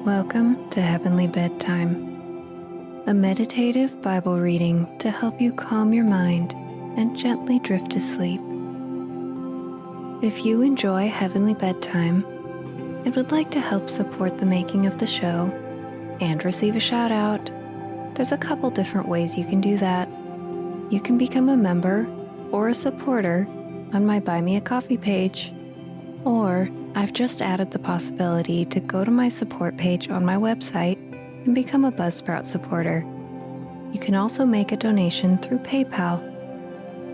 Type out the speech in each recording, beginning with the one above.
Welcome to Heavenly Bedtime, a meditative Bible reading to help you calm your mind and gently drift to sleep. If you enjoy Heavenly Bedtime and would like to help support the making of the show and receive a shout out, there's a couple different ways you can do that. You can become a member or a supporter on my Buy Me a Coffee page, or I've just added the possibility to go to my support page on my website and become a Buzzsprout supporter. You can also make a donation through PayPal,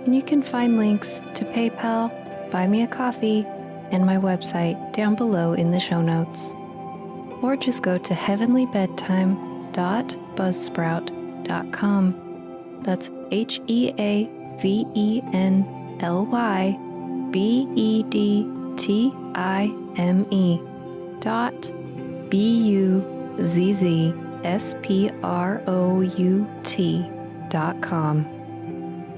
and you can find links to PayPal, Buy Me a Coffee, and my website down below in the show notes. Or just go to heavenlybedtime.buzzsprout.com. That's HeavenlyBedtime.buzzsprout.com.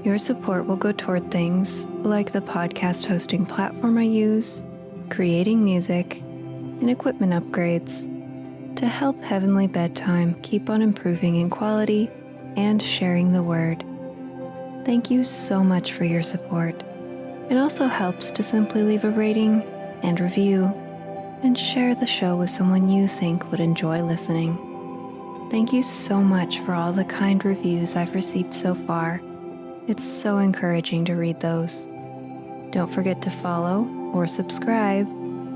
Your support will go toward things like the podcast hosting platform I use, creating music, and equipment upgrades to help Heavenly Bedtime keep on improving in quality and sharing the word. Thank you so much for your support. It also helps to simply leave a rating and review and share the show with someone you think would enjoy listening. Thank you so much for all the kind reviews I've received so far. It's so encouraging to read those. Don't forget to follow or subscribe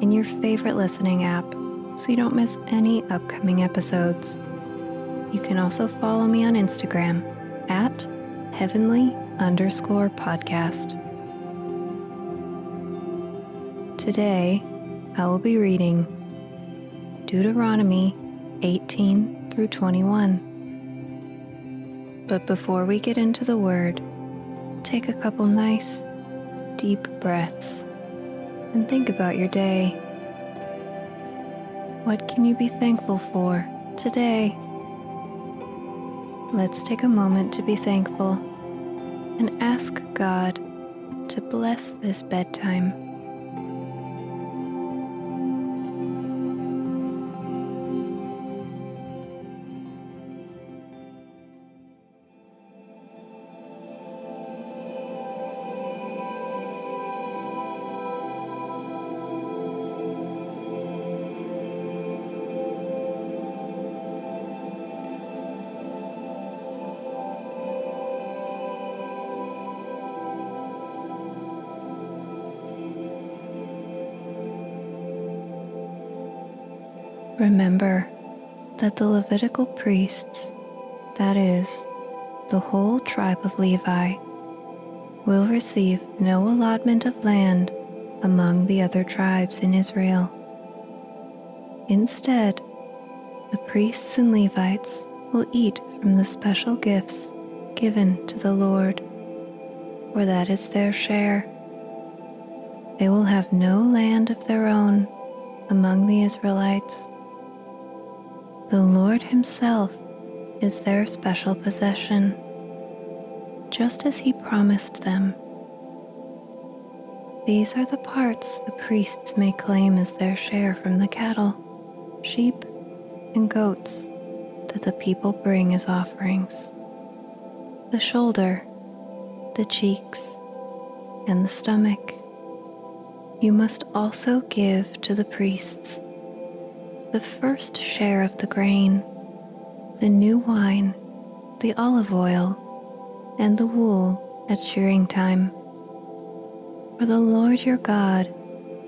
in your favorite listening app so you don't miss any upcoming episodes. You can also follow me on Instagram at heavenly_podcast. Today, I will be reading Deuteronomy 18 through 21. But before we get into the word, take a couple nice, deep breaths and think about your day. What can you be thankful for today? Let's take a moment to be thankful and ask God to bless this bedtime. Remember that the Levitical priests, that is, the whole tribe of Levi, will receive no allotment of land among the other tribes in Israel. Instead, the priests and Levites will eat from the special gifts given to the Lord, for that is their share. They will have no land of their own among the Israelites. The Lord Himself is their special possession, just as He promised them. These are the parts the priests may claim as their share from the cattle, sheep, and goats that the people bring as offerings: the shoulder, the cheeks, and the stomach. You must also give to the priests the first share of the grain, the new wine, the olive oil, and the wool at shearing time. For the Lord your God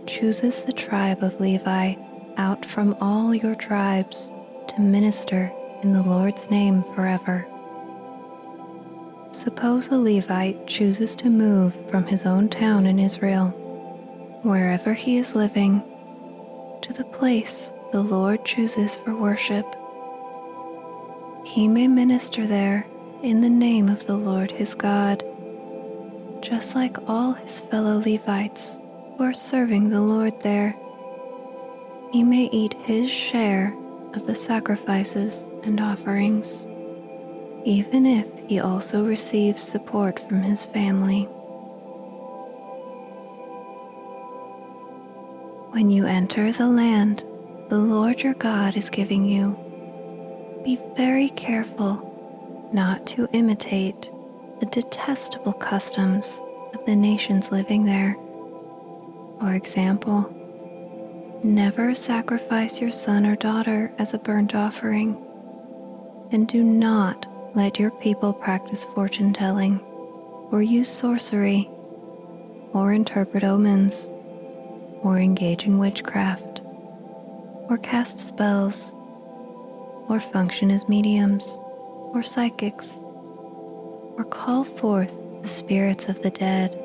chooses the tribe of Levi out from all your tribes to minister in the Lord's name forever. Suppose a Levite chooses to move from his own town in Israel, wherever he is living, to the place the Lord chooses for worship. He may minister there in the name of the Lord his God, just like all his fellow Levites who are serving the Lord there. He may eat his share of the sacrifices and offerings, even if he also receives support from his family. When you enter the land the Lord your God is giving you. Be very careful not to imitate the detestable customs of the nations living there. For example, never sacrifice your son or daughter as a burnt offering, and do not let your people practice fortune-telling, or use sorcery, or interpret omens, or engage in witchcraft, or cast spells, or function as mediums, or psychics, or call forth the spirits of the dead.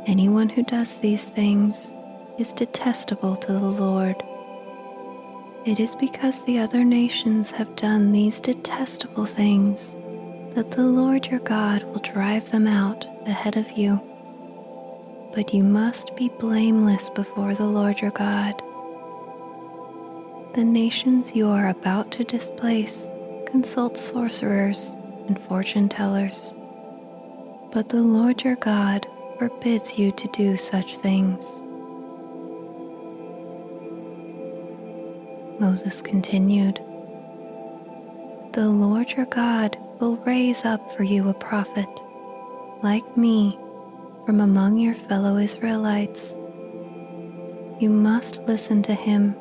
Anyone who does these things is detestable to the Lord. It is because the other nations have done these detestable things that the Lord your God will drive them out ahead of you. But you must be blameless before the Lord your God. The nations you are about to displace consult sorcerers and fortune-tellers, but the Lord your God forbids you to do such things. Moses continued, "The Lord your God will raise up for you a prophet, like me, from among your fellow Israelites. You must listen to him,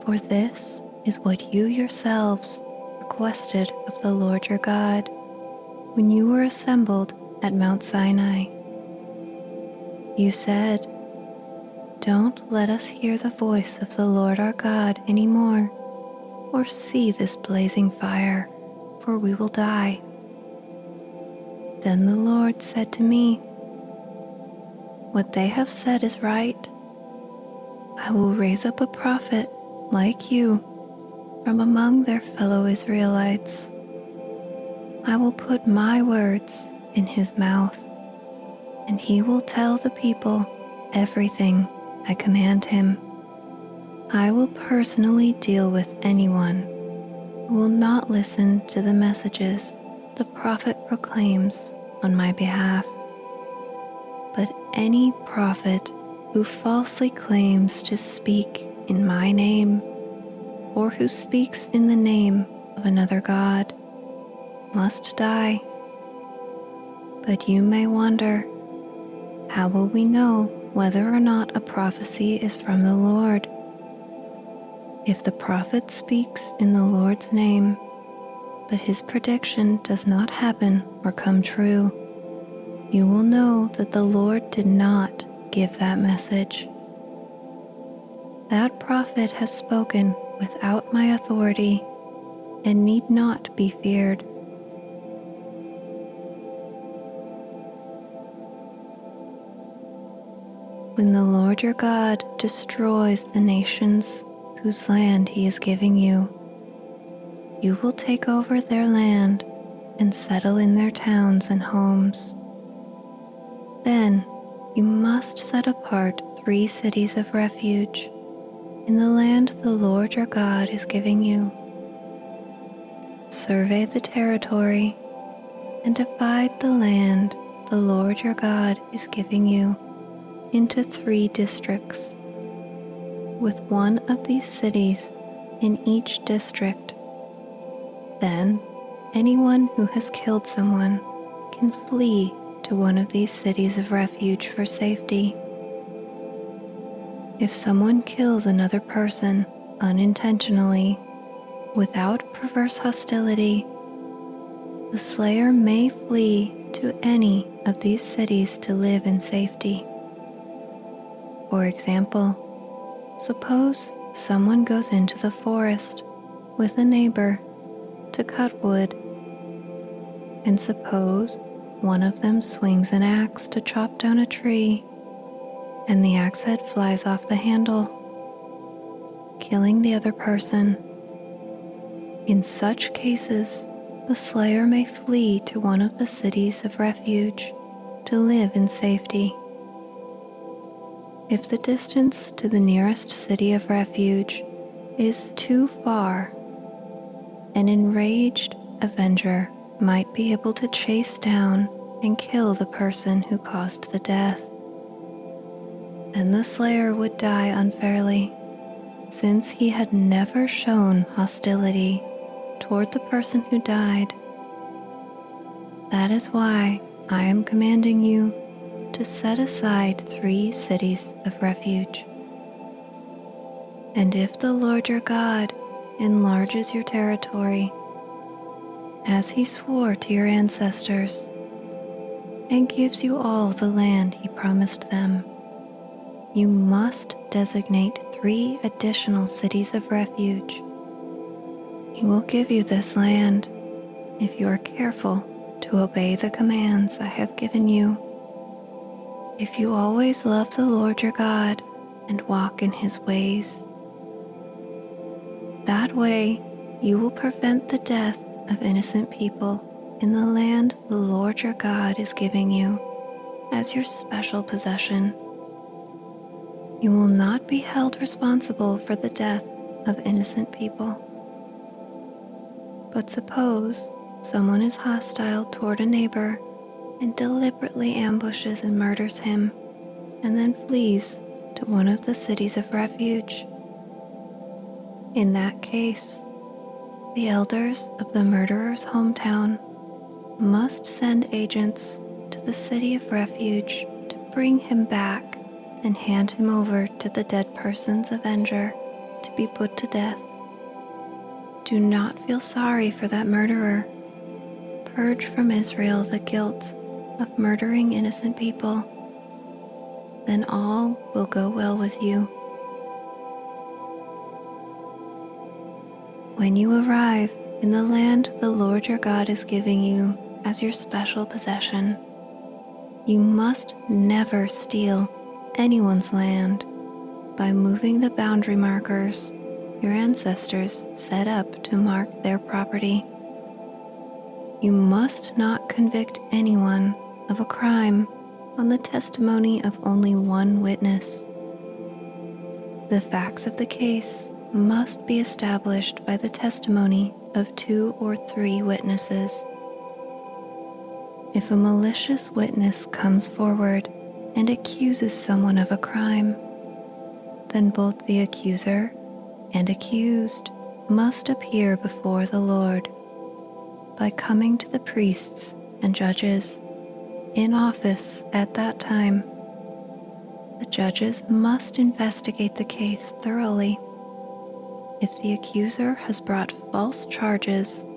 for this is what you yourselves requested of the Lord your God when you were assembled at Mount Sinai. You said, 'Don't let us hear the voice of the Lord our God anymore, or see this blazing fire, for we will die.' Then the Lord said to me, 'What they have said is right. I will raise up a prophet like you from among their fellow Israelites. I will put my words in his mouth, and he will tell the people everything I command him. I will personally deal with anyone who will not listen to the messages the prophet proclaims on my behalf. But any prophet who falsely claims to speak in my name, or who speaks in the name of another god, must die. But you may wonder, how will we know whether or not a prophecy is from the Lord? If the prophet speaks in the Lord's name, but his prediction does not happen or come true, you will know that the Lord did not give that message. That prophet has spoken without my authority and need not be feared. When the Lord your God destroys the nations whose land he is giving you, you will take over their land and settle in their towns and homes. Then you must set apart 3 cities of refuge in the land the Lord your God is giving you. Survey the territory and divide the land the Lord your God is giving you into 3 districts, with one of these cities in each district. Then anyone who has killed someone can flee to one of these cities of refuge for safety. If someone kills another person unintentionally, without perverse hostility, the slayer may flee to any of these cities to live in safety. For example, suppose someone goes into the forest with a neighbor to cut wood, and suppose one of them swings an axe to chop down a tree, and the axe head flies off the handle, killing the other person. In such cases, the slayer may flee to one of the cities of refuge to live in safety. If the distance to the nearest city of refuge is too far, an enraged avenger might be able to chase down and kill the person who caused the death. Then the slayer would die unfairly, since he had never shown hostility toward the person who died. That is why I am commanding you to set aside 3 cities of refuge. And if the Lord your God enlarges your territory, as he swore to your ancestors, and gives you all the land he promised them, you must designate 3 additional cities of refuge. He will give you this land if you are careful to obey the commands I have given you. If you always love the Lord your God and walk in his ways, that way you will prevent the death of innocent people in the land the Lord your God is giving you as your special possession. You will not be held responsible for the death of innocent people. But suppose someone is hostile toward a neighbor and deliberately ambushes and murders him, and then flees to one of the cities of refuge. In that case, the elders of the murderer's hometown must send agents to the city of refuge to bring him back and hand him over to the dead person's avenger to be put to death. Do not feel sorry for that murderer. Purge from Israel the guilt of murdering innocent people. Then all will go well with you. When you arrive in the land the Lord your God is giving you as your special possession, you must never steal anyone's land by moving the boundary markers your ancestors set up to mark their property. You must not convict anyone of a crime on the testimony of only one witness. The facts of the case must be established by the testimony of 2 or 3 witnesses. If a malicious witness comes forward and accuses someone of a crime, then both the accuser and accused must appear before the Lord by coming to the priests and judges in office at that time. The judges must investigate the case thoroughly. If the accuser has brought false charges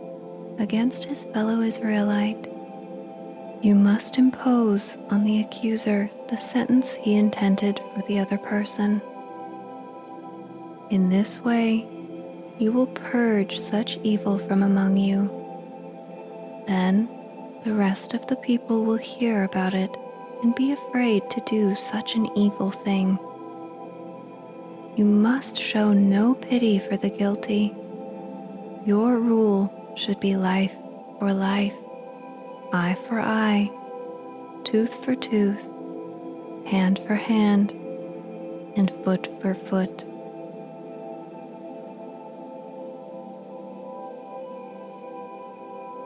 against his fellow Israelite, you must impose on the accuser the sentence he intended for the other person. In this way, you will purge such evil from among you. Then the rest of the people will hear about it and be afraid to do such an evil thing. You must show no pity for the guilty. Your rule should be life for life, eye for eye, tooth for tooth, hand for hand, and foot for foot.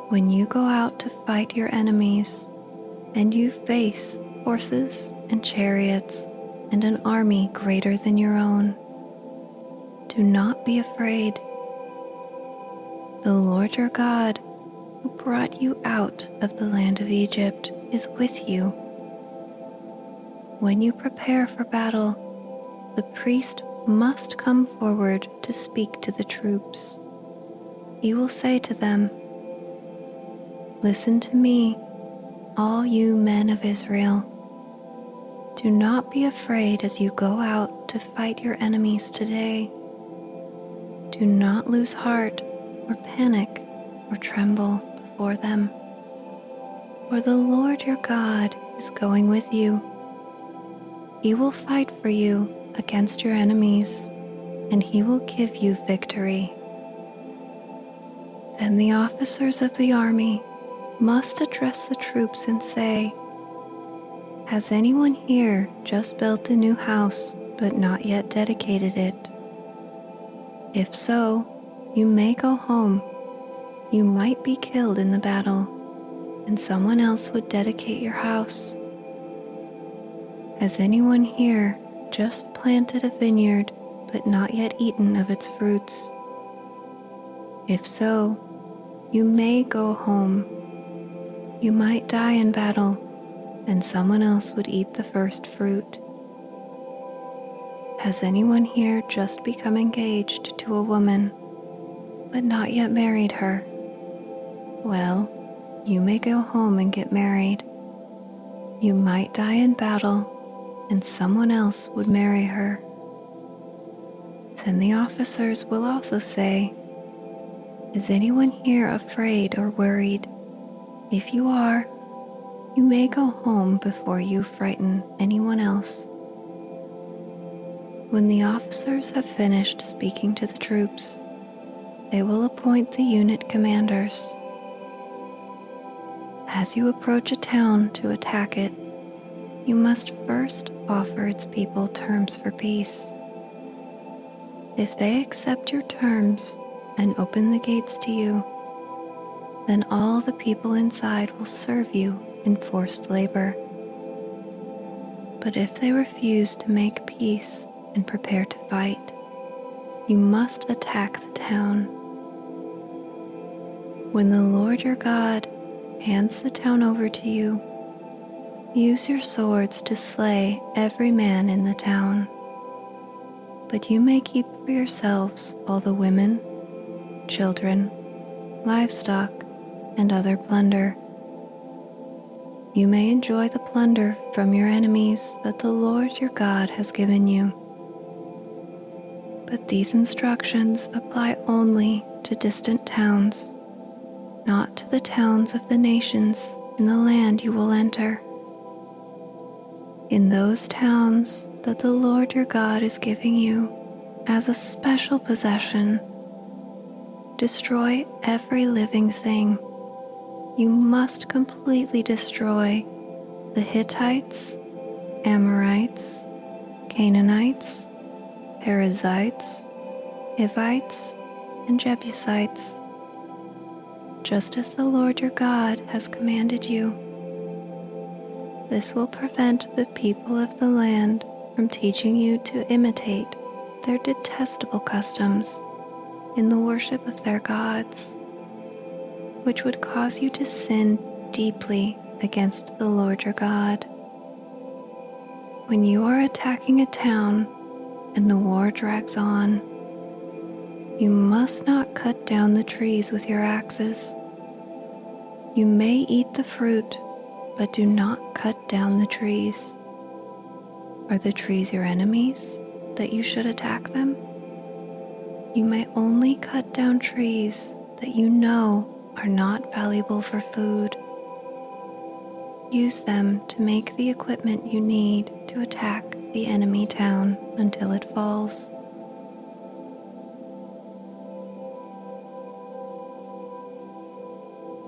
When you go out to fight your enemies, and you face horses and chariots and an army greater than your own, do not be afraid. The Lord your God, who brought you out of the land of Egypt, is with you. When you prepare for battle, the priest must come forward to speak to the troops. He will say to them, "Listen to me, all you men of Israel. Do not be afraid as you go out to fight your enemies today. Do not lose heart or panic or tremble before them. For the Lord your God is going with you. He will fight for you against your enemies, and he will give you victory." Then the officers of the army must address the troops and say, "Has anyone here just built a new house but not yet dedicated it? If so, you may go home. You might be killed in the battle, and someone else would dedicate your house. Has anyone here just planted a vineyard but not yet eaten of its fruits? If so, you may go home. You might die in battle, and someone else would eat the first fruit. Has anyone here just become engaged to a woman, but not yet married her? Well, you may go home and get married. You might die in battle, and someone else would marry her. Then the officers will also say, "Is anyone here afraid or worried? If you are, you may go home before you frighten anyone else." When the officers have finished speaking to the troops, they will appoint the unit commanders. As you approach a town to attack it, you must first offer its people terms for peace. If they accept your terms and open the gates to you, then all the people inside will serve you in forced labor. But if they refuse to make peace and prepare to fight, you must attack the town. When the Lord your God hands the town over to you, use your swords to slay every man in the town. But you may keep for yourselves all the women, children, livestock, and other plunder. You may enjoy the plunder from your enemies that the Lord your God has given you. But these instructions apply only to distant towns, not to the towns of the nations in the land you will enter. In those towns that the Lord your God is giving you as a special possession, destroy every living thing. You must completely destroy the Hittites, Amorites, Canaanites, Perizzites, Hivites, and Jebusites, just as the Lord your God has commanded you. This will prevent the people of the land from teaching you to imitate their detestable customs in the worship of their gods, which would cause you to sin deeply against the Lord your God. When you are attacking a town and the war drags on, you must not cut down the trees with your axes. You may eat the fruit, but do not cut down the trees. Are the trees your enemies that you should attack them? You may only cut down trees that you know are not valuable for food. Use them to make the equipment you need to attack the enemy town until it falls.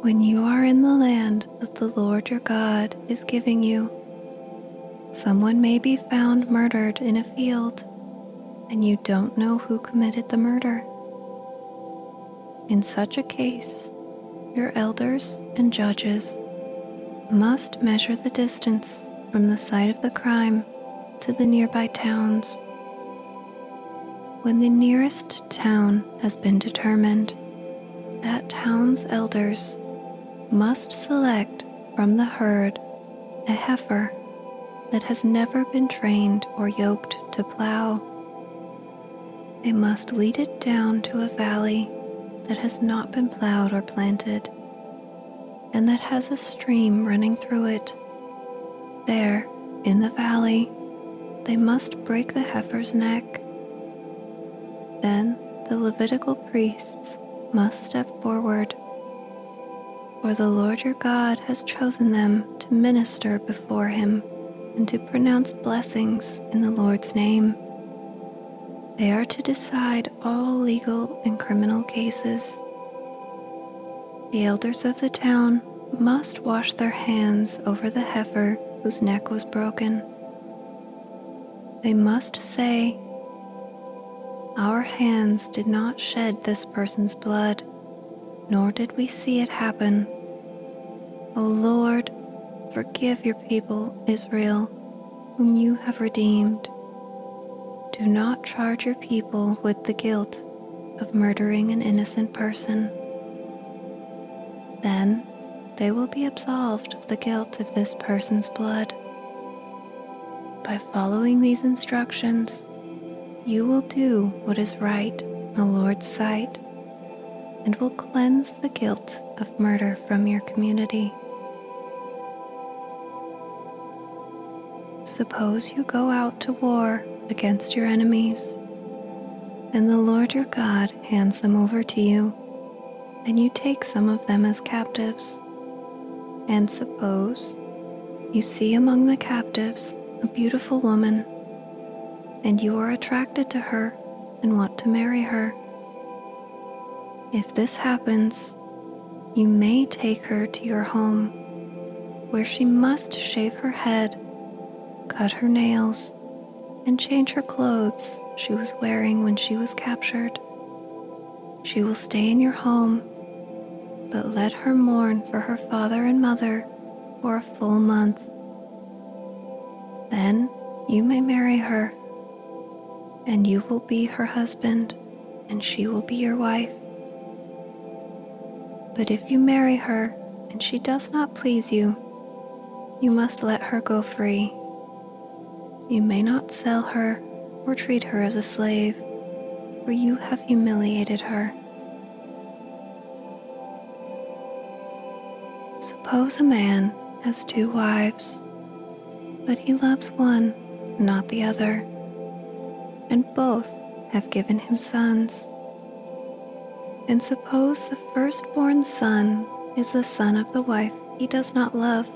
When you are in the land that the Lord your God is giving you, someone may be found murdered in a field, and you don't know who committed the murder. In such a case, your elders and judges must measure the distance from the site of the crime to the nearby towns. When the nearest town has been determined, that town's elders must select from the herd a heifer that has never been trained or yoked to plow. They must lead it down to a valley that has not been plowed or planted, and that has a stream running through it. There, in the valley, they must break the heifer's neck. Then the Levitical priests must step forward, for the Lord your God has chosen them to minister before him and to pronounce blessings in the Lord's name. They are to decide all legal and criminal cases. The elders of the town must wash their hands over the heifer whose neck was broken. They must say, "Our hands did not shed this person's blood, nor did we see it happen. O Lord, forgive your people Israel, whom you have redeemed." Do not charge your people with the guilt of murdering an innocent person. Then they will be absolved of the guilt of this person's blood. By following these instructions, you will do what is right in the Lord's sight and will cleanse the guilt of murder from your community. Suppose you go out to war against your enemies, and the Lord your God hands them over to you, and you take some of them as captives. And suppose you see among the captives a beautiful woman, and you are attracted to her and want to marry her. If this happens, you may take her to your home, where she must shave her head, cut her nails, and change her clothes she was wearing when she was captured. She will stay in your home, but let her mourn for her father and mother for a full month. Then you may marry her, and you will be her husband, and she will be your wife. But if you marry her and she does not please you, you must let her go free. You may not sell her or treat her as a slave, for you have humiliated her. Suppose a man has 2 wives, but he loves one, not the other, and both have given him sons. And suppose the firstborn son is the son of the wife he does not love.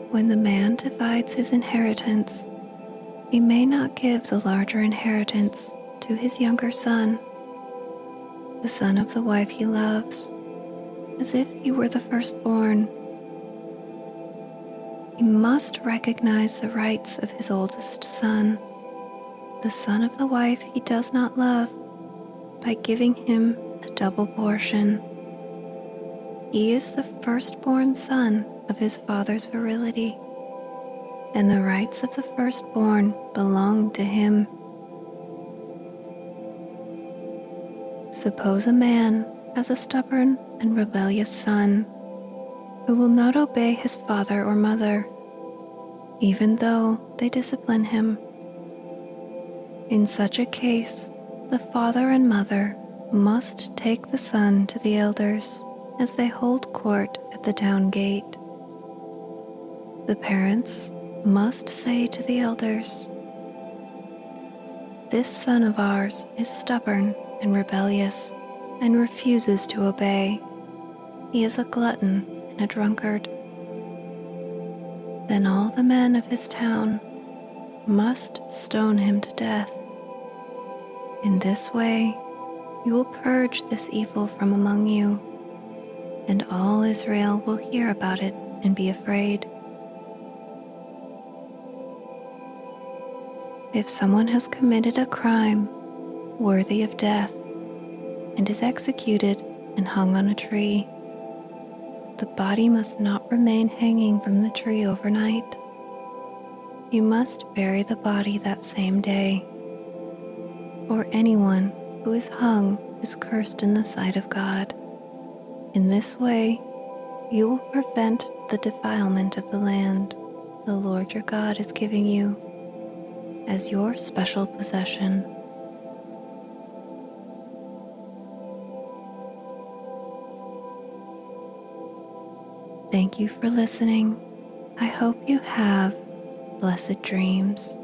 When the man divides his inheritance, he may not give the larger inheritance to his younger son, the son of the wife he loves, as if he were the firstborn. He must recognize the rights of his oldest son, the son of the wife he does not love, by giving him a double portion. He is the firstborn son of his father's virility, and the rights of the firstborn belong to him. Suppose a man has a stubborn and rebellious son who will not obey his father or mother, even though they discipline him. In such a case, the father and mother must take the son to the elders as they hold court at the town gate. The parents must say to the elders, "This son of ours is stubborn and rebellious and refuses to obey. He is a glutton and a drunkard." Then all the men of his town must stone him to death. In this way, you will purge this evil from among you, and all Israel will hear about it and be afraid. If someone has committed a crime worthy of death and is executed and hung on a tree, the body must not remain hanging from the tree overnight. You must bury the body that same day, for anyone who is hung is cursed in the sight of God. In this way, you will prevent the defilement of the land the Lord your God is giving you as your special possession. Thank you for listening. I hope you have blessed dreams.